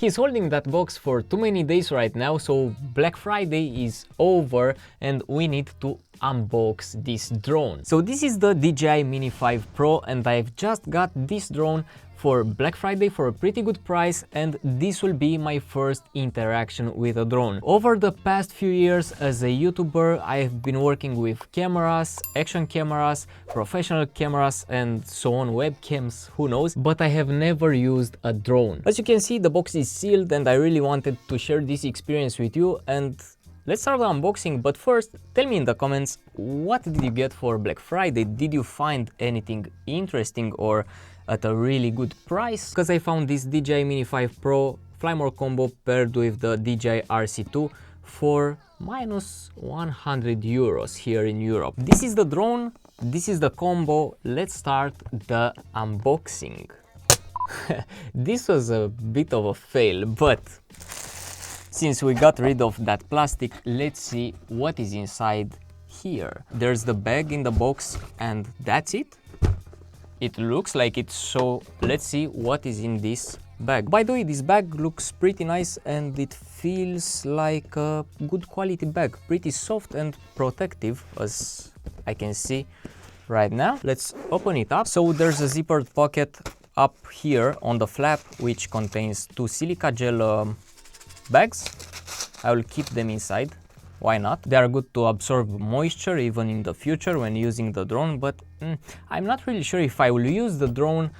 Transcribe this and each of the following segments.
He's holding that box for too many days right now, so Black Friday is over and we need to unbox this drone. So this is the DJI Mini 5 Pro and I've just got this drone for Black Friday for a pretty good price, and this will be my first interaction with a drone. Over the past few years as a YouTuber, I have been working with cameras, action cameras, professional cameras and so on, webcams, who knows, but I have never used a drone. As you can see, the box is sealed and I really wanted to share this experience with you, and let's start the unboxing. But first, tell me in the comments, what did you get for Black Friday? Did you find anything interesting or at a really good price? Because I found this DJI Mini 5 Pro Flymore combo paired with the DJI RC2 for minus 100 euros here in Europe. This is the drone, this is the combo. Let's start the unboxing. This was a bit of a fail, but since we got rid of that plastic, let's see what is inside here. There's the bag in the box and that's it. It looks like it, so let's see what is in this bag. By the way, this bag looks pretty nice and it feels like a good quality bag. Pretty soft and protective, as I can see right now. Let's open it up. So there's a zippered pocket up here on the flap, which contains two silica gel bags. I will keep them inside. Why not? They are good to absorb moisture even in the future when using the drone, but I'm not really sure if I will use the drone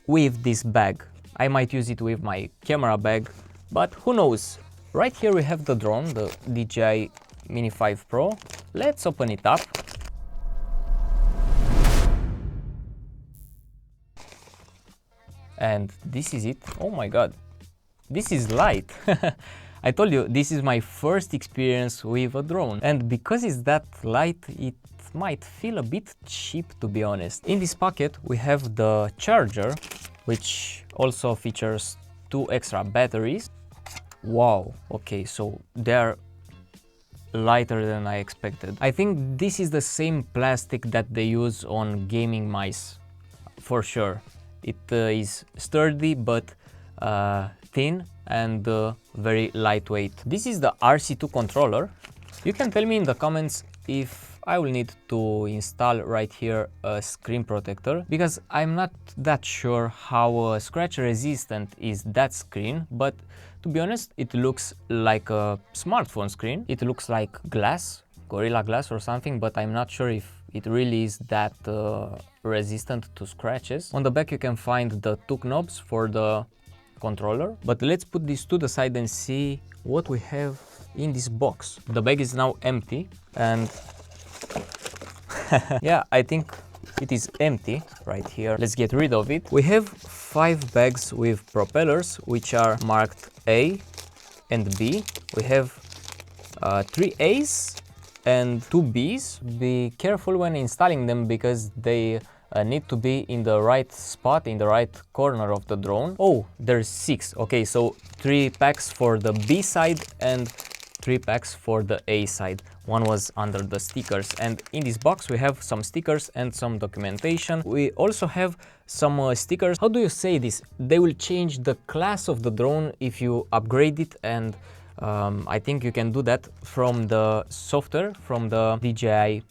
with this bag. I might use it with my camera bag, but who knows? Right here we have the drone, the DJI Mini 5 Pro. Let's open it up. And this is it. Oh my god, this is light. I told you, this is my first experience with a drone, and because it's that light, it might feel a bit cheap, to be honest. In this pocket we have the charger, which also features two extra batteries. Wow, okay, so they're lighter than I expected. I think this is the same plastic that they use on gaming mice, for sure. It is sturdy but thin and very lightweight. This is the RC2 controller. You can tell me in the comments if I will need to install right here a screen protector, because I'm not that sure how scratch resistant is that screen, but to be honest, it looks like a smartphone screen. It looks like glass, Gorilla Glass or something, but I'm not sure if it really is that resistant to scratches. On the back you can find the two knobs for the controller, but let's put these to the side and see what we have in this box. The bag is now empty and yeah, I think it is empty right here. Let's get rid of it. We have 5 bags with propellers, which are marked A and B. We have 3 A's and 2 B's. Be careful when installing them because they need to be in the right spot, in the right corner of the drone. Oh, there's 6. Okay, so 3 packs for the B side and 3 packs for the A side. One was under the stickers, and in this box we have some stickers and some documentation. We also have some stickers. How do you say this? They will change the class of the drone if you upgrade it, and I think you can do that from the software, from the DJI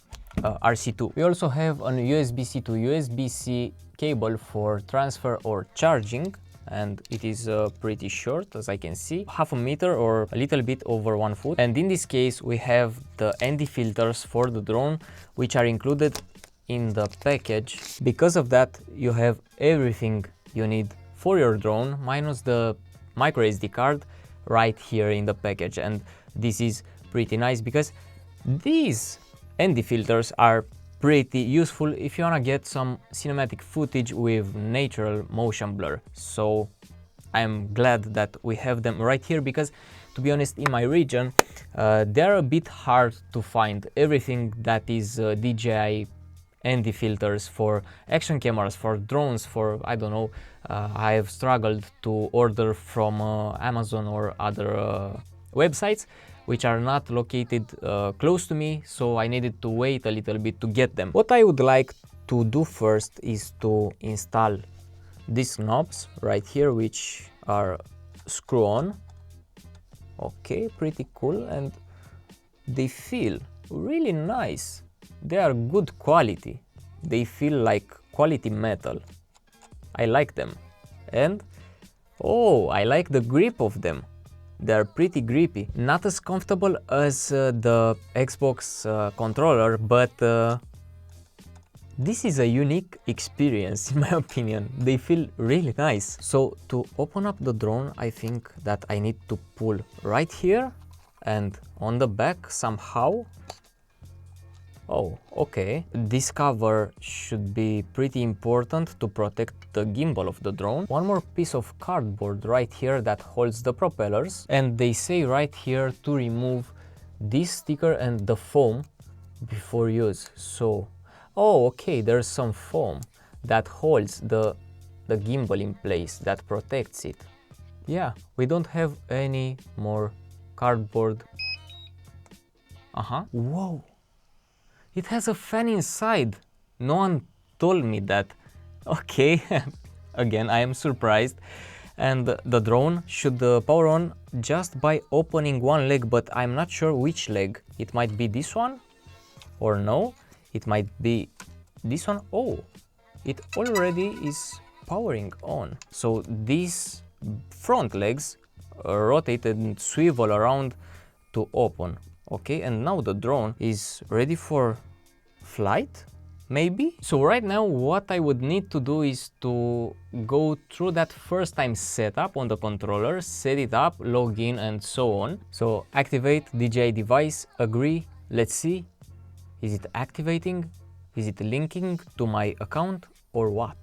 RC2. We also have an USB-C to USB-C cable for transfer or charging, and it is pretty short, as I can see, half a meter or a little bit over 1 foot. And in this case we have the ND filters for the drone, which are included in the package. Because of that, you have everything you need for your drone minus the micro SD card right here in the package. And this is pretty nice because these ND filters are pretty useful if you want to get some cinematic footage with natural motion blur. So I'm glad that we have them right here, because to be honest, in my region they're a bit hard to find. Everything that is DJI ND filters for action cameras, for drones, for I don't know, I have struggled to order from Amazon or other websites which are not located close to me, so I needed to wait a little bit to get them. What I would like to do first is to install these knobs right here, which are screw on. Okay, pretty cool, and they feel really nice. They are good quality. They feel like quality metal. I like them. And oh, I like the grip of them. They are pretty grippy. Not as comfortable as the Xbox controller, but this is a unique experience in my opinion. They feel really nice. So to open up the drone, I think that I need to pull right here and on the back somehow. Oh, okay. This cover should be pretty important to protect the gimbal of the drone. One more piece of cardboard right here that holds the propellers. And they say right here to remove this sticker and the foam before use. So, oh, okay, there's some foam that holds the gimbal in place, that protects it. Yeah, we don't have any more cardboard. Whoa! It has a fan inside. No one told me that. Okay, again, I am surprised. And the drone should power on just by opening one leg, but I'm not sure which leg. It might be this one, or no, it might be this one. Oh, it already is powering on. So these front legs rotate and swivel around to open. Okay, and now the drone is ready for flight, maybe? So right now what I would need to do is to go through that first time setup on the controller, set it up, log in and so on. So activate DJI device, agree, let's see. Is it activating? Is it linking to my account or what?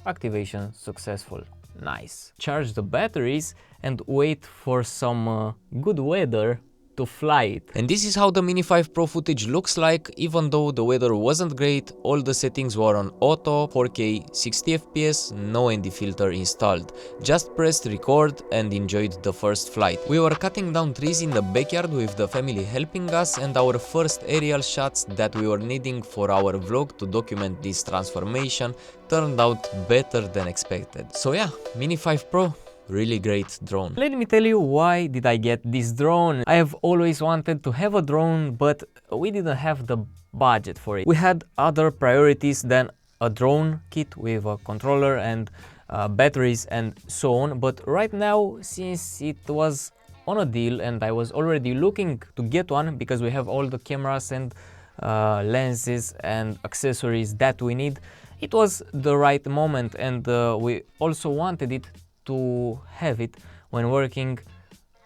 Activation successful. Nice. Charge the batteries and wait for some good weather to fly it. And this is how the Mini 5 Pro footage looks like. Even though the weather wasn't great, all the settings were on auto, 4K, 60 FPS, no ND filter installed. Just pressed record and enjoyed the first flight. We were cutting down trees in the backyard with the family helping us, and our first aerial shots that we were needing for our vlog to document this transformation turned out better than expected. So yeah, Mini 5 Pro, really great drone. Let me tell you why did I get this drone. I have always wanted to have a drone, but we didn't have the budget for it. We had other priorities than a drone kit with a controller and batteries and so on. But right now, since it was on a deal and I was already looking to get one because we have all the cameras and lenses and accessories that we need, it was the right moment, and we also wanted it to have it when working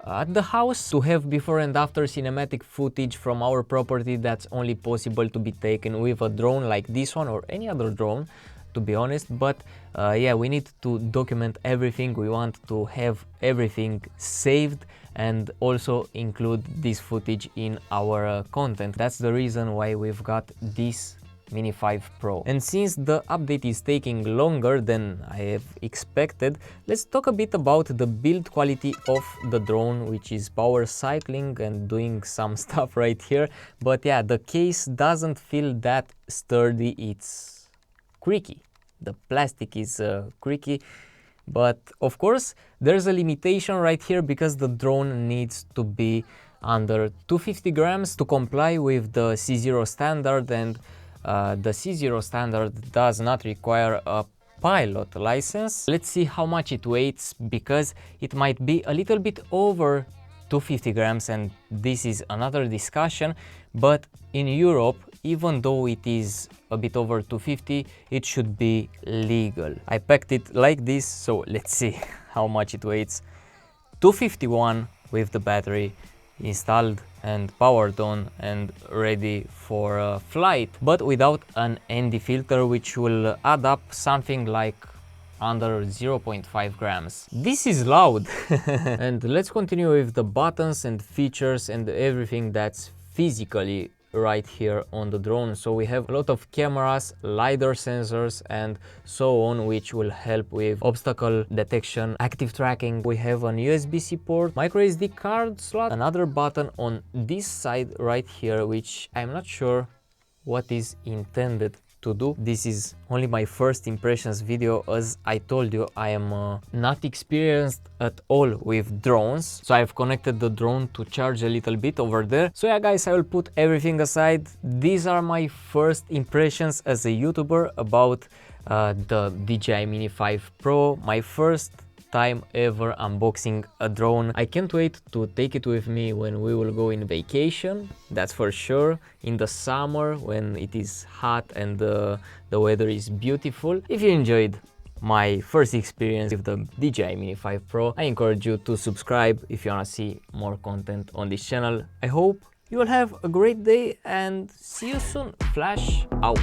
at the house, to have before and after cinematic footage from our property that's only possible to be taken with a drone like this one or any other drone, to be honest. But yeah, we need to document everything. We want to have everything saved and also include this footage in our content. That's the reason why we've got this Mini 5 Pro. And since the update is taking longer than I have expected, let's talk a bit about the build quality of the drone, which is power cycling and doing some stuff right here. But yeah, the case doesn't feel that sturdy, it's creaky. The plastic is creaky. But of course, there's a limitation right here because the drone needs to be under 250 grams to comply with the C0 standard, and the C0 standard does not require a pilot license. Let's see how much it weighs, because it might be a little bit over 250 grams, and this is another discussion. But in Europe, even though it is a bit over 250, it should be legal. I packed it like this, so let's see how much it weighs. 251 with the battery installed and powered on and ready for a flight, but without an ND filter, which will add up something like under 0.5 grams. This is loud. And let's continue with the buttons and features and everything that's physically right here on the drone. So we have a lot of cameras, LiDAR sensors and so on, which will help with obstacle detection, active tracking. We have an USB-C port, micro SD card slot, another button on this side right here, which I'm not sure what is intended to do. This is only my first impressions video. As I told you, I am not experienced at all with drones, so I've connected the drone to charge a little bit over there. So yeah guys, I will put everything aside. These are my first impressions as a YouTuber about the DJI Mini 5 Pro, my first time ever unboxing a drone. I can't wait to take it with me when we will go in vacation, that's for sure, in the summer when it is hot and the weather is beautiful. If you enjoyed my first experience with the DJI Mini 5 Pro, I encourage you to subscribe if you wanna see more content on this channel. I hope you will have a great day and see you soon. Flash out.